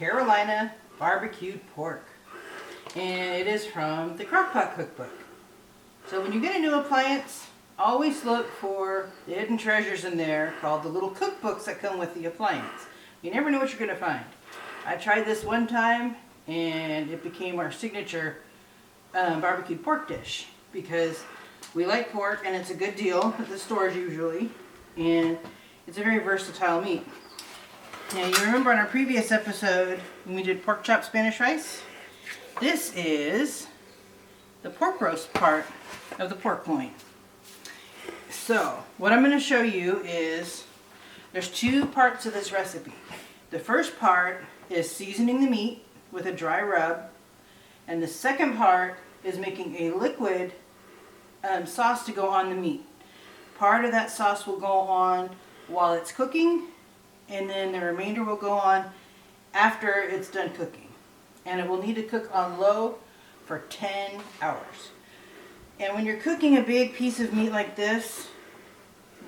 Carolina barbecued pork. And it is from the Crock-Pot Cookbook. So when you get a new appliance, always look for the hidden treasures in there called the little cookbooks that come with the appliance. You never know what you're going to find. I tried this one time and it became our signature barbecued pork dish because we like pork and it's a good deal at the stores usually, and it's a very versatile meat. Now you remember on our previous episode when we did pork chop Spanish rice? This is the pork roast part of the pork loin. So what I'm going to show you is there's two parts of this recipe. The first part is seasoning the meat with a dry rub, and the second part is making a liquid sauce to go on the meat. Part of that sauce will go on while it's cooking, and then the remainder will go on after it's done cooking. And it will need to cook on low for 10 hours. And when you're cooking a big piece of meat like this,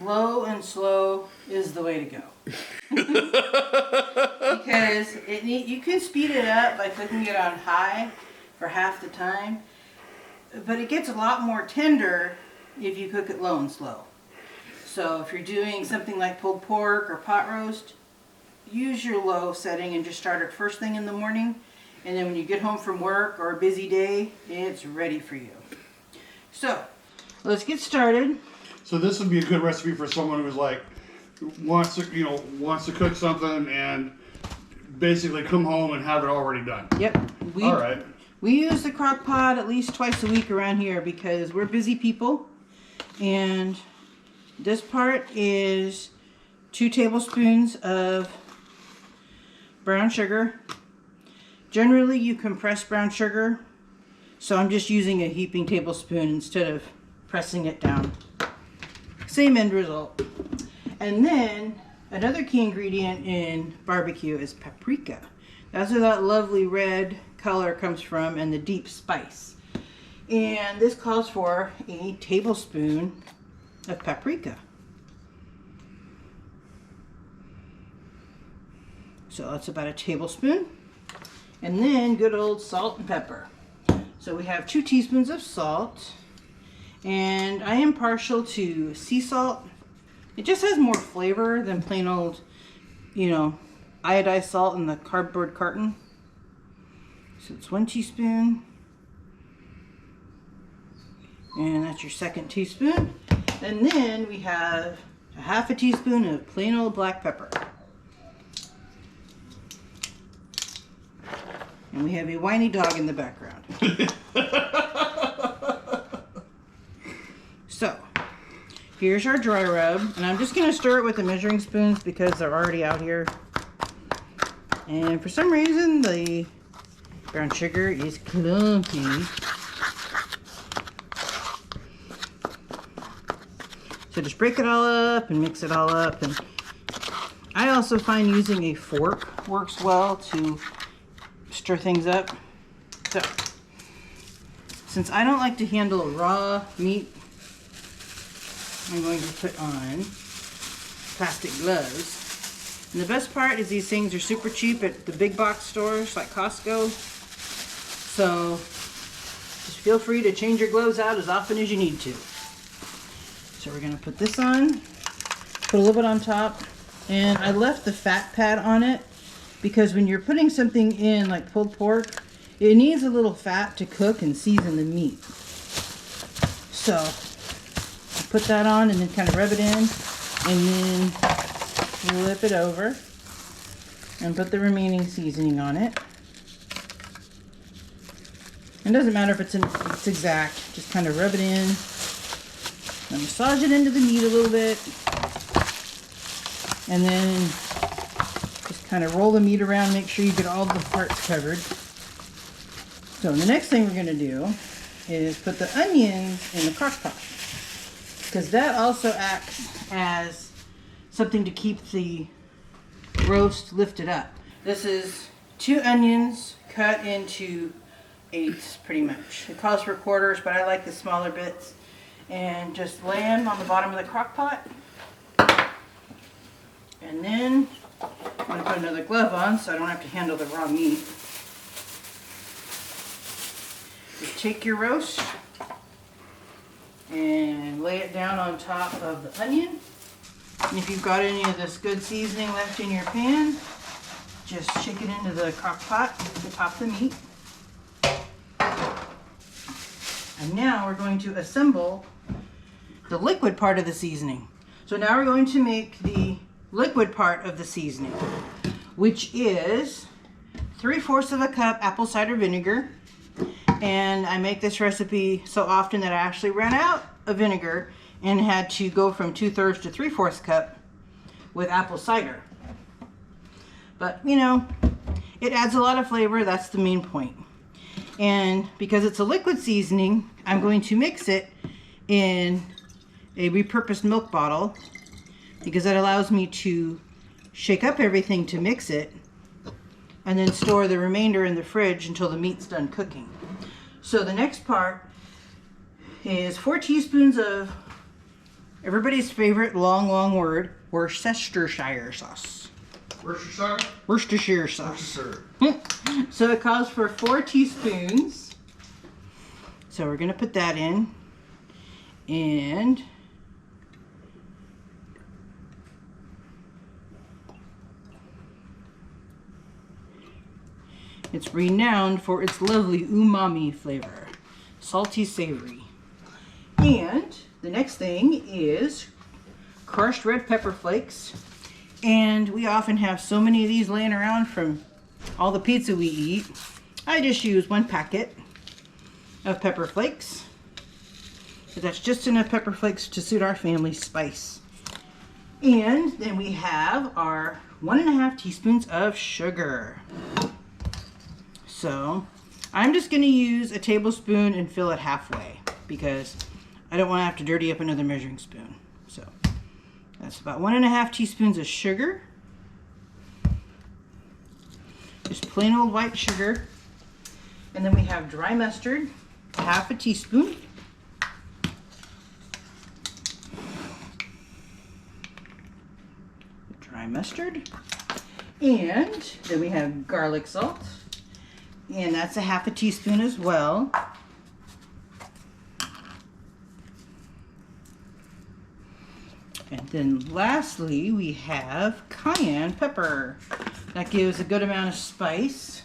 low and slow is the way to go. Because you can speed it up by cooking it on high for half the time, but it gets a lot more tender if you cook it low and slow. So if you're doing something like pulled pork or pot roast, use your low setting and just start it first thing in the morning. And then when you get home from work or a busy day, it's ready for you. So, let's get started. So this would be a good recipe for someone who's like, wants to cook something and basically come home and have it already done. Yep. All right. We use the crock pot at least twice a week around here because we're busy people. And this part is 2 tablespoons of brown sugar. Generally you compress brown sugar, so I'm just using a heaping tablespoon instead of pressing it down. Same end result. And then another key ingredient in barbecue is paprika. That's where that lovely red color comes from, and the deep spice. And this calls for a tablespoon of paprika. So that's about a tablespoon. And then good old salt and pepper. So we have 2 teaspoons of salt. And I am partial to sea salt. It just has more flavor than plain old, iodized salt in the cardboard carton. So it's 1 teaspoon. And that's your second teaspoon. And then we have a half a teaspoon of plain old black pepper. And we have a whiny dog in the background. So, here's our dry rub. And I'm just going to stir it with the measuring spoons because they're already out here. And for some reason, the brown sugar is clumpy. So just break it all up and mix it all up. And I also find using a fork works well to stir things up. So, since I don't like to handle raw meat, I'm going to put on plastic gloves. And the best part is these things are super cheap at the big box stores like Costco. So, just feel free to change your gloves out as often as you need to. So we're going to put this on, put a little bit on top, and I left the fat pad on it because when you're putting something in like pulled pork, it needs a little fat to cook and season the meat. So I put that on and then kind of rub it in, and then flip it over and put the remaining seasoning on it. It doesn't matter if it's exact, just kind of rub it in and massage it into the meat a little bit, and then just kind of roll the meat around, make sure you get all the parts covered. So the next thing we're going to do is put the onions in the crock pot, because that also acts as something to keep the roast lifted up. This is 2 onions cut into 8s pretty much. It calls for quarters, but I like the smaller bits. And just lay them on the bottom of the crock pot. And then I'm gonna put another glove on so I don't have to handle the raw meat. Just take your roast and lay it down on top of the onion. And if you've got any of this good seasoning left in your pan, just shake it into the crock pot to top the meat. And now we're going to assemble the liquid part of the seasoning. So now we're going to make the liquid part of the seasoning, which is 3/4 of a cup apple cider vinegar. And I make this recipe so often that I actually ran out of vinegar and had to go from 2/3 to 3/4 cup with apple cider. But you know, it adds a lot of flavor. That's the main point. And because it's a liquid seasoning, I'm going to mix it in a repurposed milk bottle because that allows me to shake up everything to mix it and then store the remainder in the fridge until the meat's done cooking. So the next part is 4 teaspoons of everybody's favorite long word, Worcestershire sauce. Worcestershire? Worcestershire sauce. Worcestershire. So it calls for 4 teaspoons. So we're gonna put that in, and it's renowned for its lovely umami flavor, salty savory. And the next thing is crushed red pepper flakes. And we often have so many of these laying around from all the pizza we eat. I just use 1 packet of pepper flakes. But that's just enough pepper flakes to suit our family spice. And then we have our 1.5 teaspoons of sugar. So I'm just going to use a tablespoon and fill it halfway because I don't want to have to dirty up another measuring spoon. So that's about 1.5 teaspoons of sugar. Just plain old white sugar. And then we have dry mustard, 1/2 teaspoon. Dry mustard. And then we have garlic salt. And that's 1/2 teaspoon as well. And then lastly, we have cayenne pepper. That gives a good amount of spice.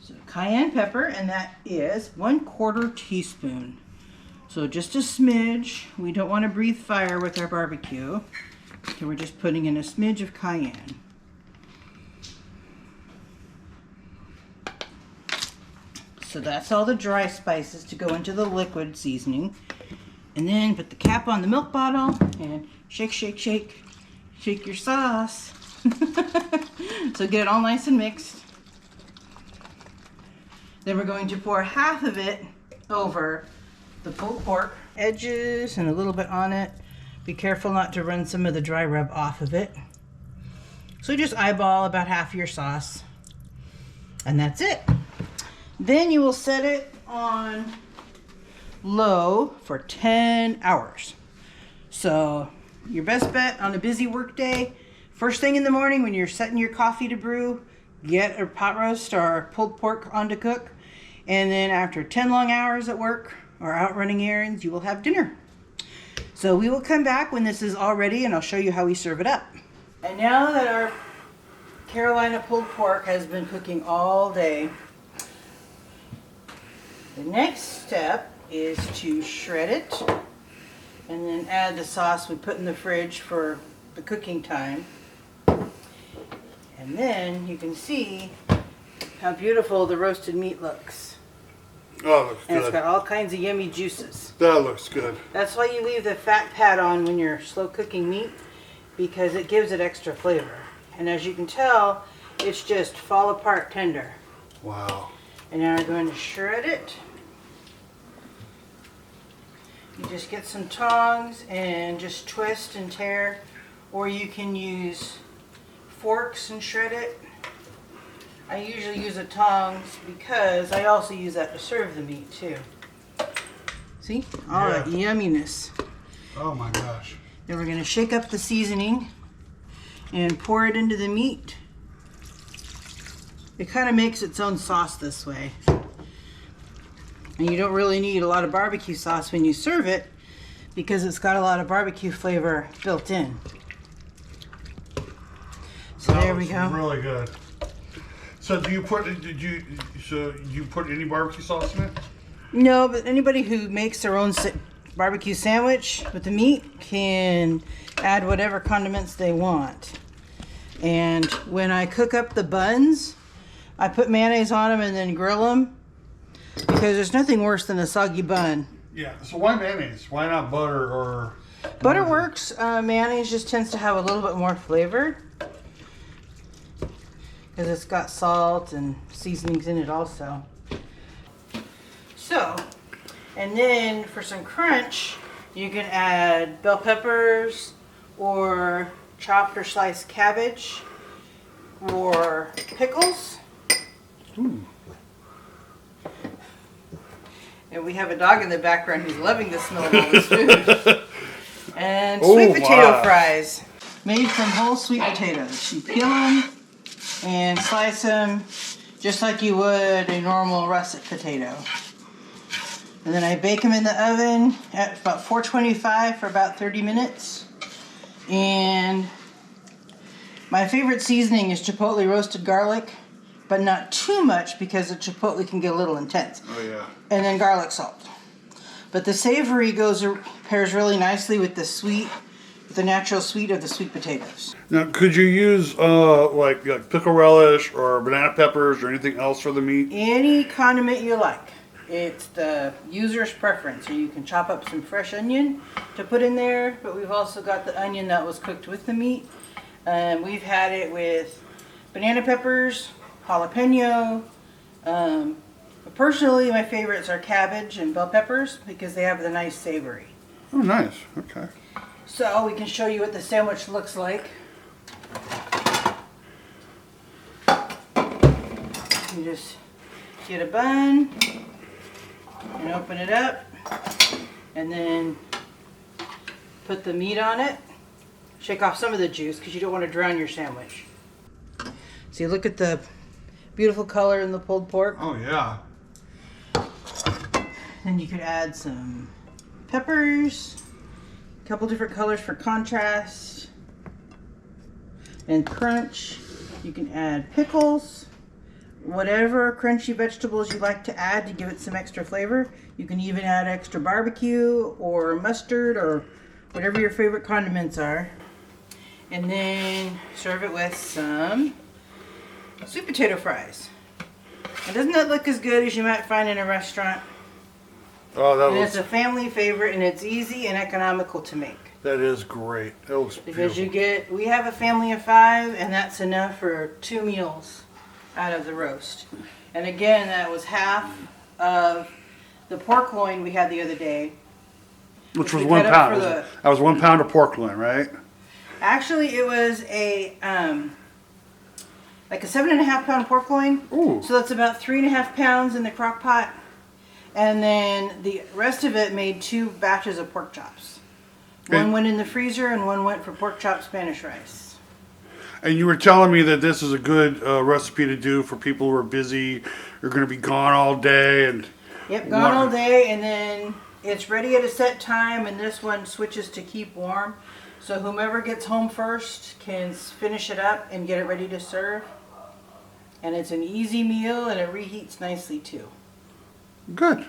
So cayenne pepper, and that is 1/4 teaspoon. So just a smidge. We don't want to breathe fire with our barbecue. So we're just putting in a smidge of cayenne. So that's all the dry spices to go into the liquid seasoning. And then put the cap on the milk bottle and shake, shake, shake. Shake your sauce. So get it all nice and mixed. Then we're going to pour half of it over the pulled pork. Edges and a little bit on it. Be careful not to run some of the dry rub off of it. So just eyeball about half your sauce. And that's it. Then you will set it on low for 10 hours. So your best bet on a busy work day, first thing in the morning when you're setting your coffee to brew, get a pot roast or pulled pork on to cook. And then after 10 long hours at work or out running errands, you will have dinner. So we will come back when this is all ready and I'll show you how we serve it up. And now that our Carolina pulled pork has been cooking all day, the next step is to shred it and then add the sauce we put in the fridge for the cooking time. And then you can see how beautiful the roasted meat looks. Oh, looks And it's good. got all kinds of yummy juices. That looks good. That's why you leave the fat pad on when you're slow cooking meat, because it gives it extra flavor. And as you can tell, it's just fall apart tender. Wow. And now we're going to shred it. You just get some tongs and just twist and tear, or you can use forks and shred it. I usually use the tongs because I also use that to serve the meat too. See? All that yumminess. Oh my gosh. Then we're going to shake up the seasoning and pour it into the meat. It kind of makes its own sauce this way. And you don't really need a lot of barbecue sauce when you serve it because it's got a lot of barbecue flavor built in. So there we go. Really good. So do you put you put any barbecue sauce in it? No, but anybody who makes their own barbecue sandwich with the meat can add whatever condiments they want. And when I cook up the buns, I put mayonnaise on them and then grill them because there's nothing worse than a soggy bun. Yeah. So why mayonnaise? Why not butter or? Butter works. Mayonnaise just tends to have a little bit more flavor because it's got salt and seasonings in it also. So, and then for some crunch, you can add bell peppers or chopped or sliced cabbage or pickles. Ooh. And we have a dog in the background who's loving the smell of all this food. And sweet potato fries made from whole sweet potatoes. You peel them and slice them just like you would a normal russet potato. And then I bake them in the oven at about 425 for about 30 minutes. And my favorite seasoning is chipotle roasted garlic, but not too much because the chipotle can get a little intense. Oh yeah. And then garlic salt. But the savory pairs really nicely with the sweet, with the natural sweet of the sweet potatoes. Now, could you use like pickle relish or banana peppers or anything else for the meat? Any condiment you like. It's the user's preference. So you can chop up some fresh onion to put in there, but we've also got the onion that was cooked with the meat. We've had it with banana peppers, jalapeno. But personally, my favorites are cabbage and bell peppers because they have the nice savory. Oh, nice. Okay. So we can show you what the sandwich looks like. You just get a bun and open it up and then put the meat on it. Shake off some of the juice because you don't want to drown your sandwich. See, look at the beautiful color in the pulled pork. Oh yeah. Then you could add some peppers, a couple different colors for contrast, and crunch. You can add pickles, whatever crunchy vegetables you like to add to give it some extra flavor. You can even add extra barbecue or mustard or whatever your favorite condiments are. And then serve it with some sweet potato fries. And doesn't that look as good as you might find in a restaurant? Oh, And it's a family favorite, and it's easy and economical to make. that is great. That looks Because beautiful. we have a family of 5, and that's enough for 2 meals out of the roast. And again, that was half of the pork loin we had the other day. Which was we 1 cut up pound. for the- That was 1 pound of pork loin, right? Actually, it was a like a 7.5 pound pork loin. Ooh. So that's about 3.5 pounds in the crock pot. And then the rest of it made 2 batches of pork chops. One went in the freezer and one went for pork chop Spanish rice. And you were telling me that this is a good recipe to do for people who are busy, are going to be gone all day, and Yep, gone all day, and then it's ready at a set time, and this one switches to keep warm. So whomever gets home first can finish it up and get it ready to serve. And it's an easy meal, and it reheats nicely too. good.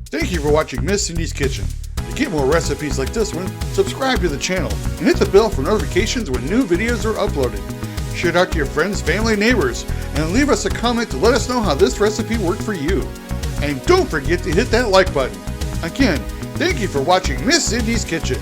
Thank you for watching Miss Cindy's Kitchen. To get more recipes like this one, subscribe to the channel and hit the bell for notifications when new videos are uploaded. Share it out to your friends, family, neighbors, and leave us a comment to let us know how this recipe worked for you. And don't forget to hit that like button. Again, thank you for watching Miss Cindy's Kitchen.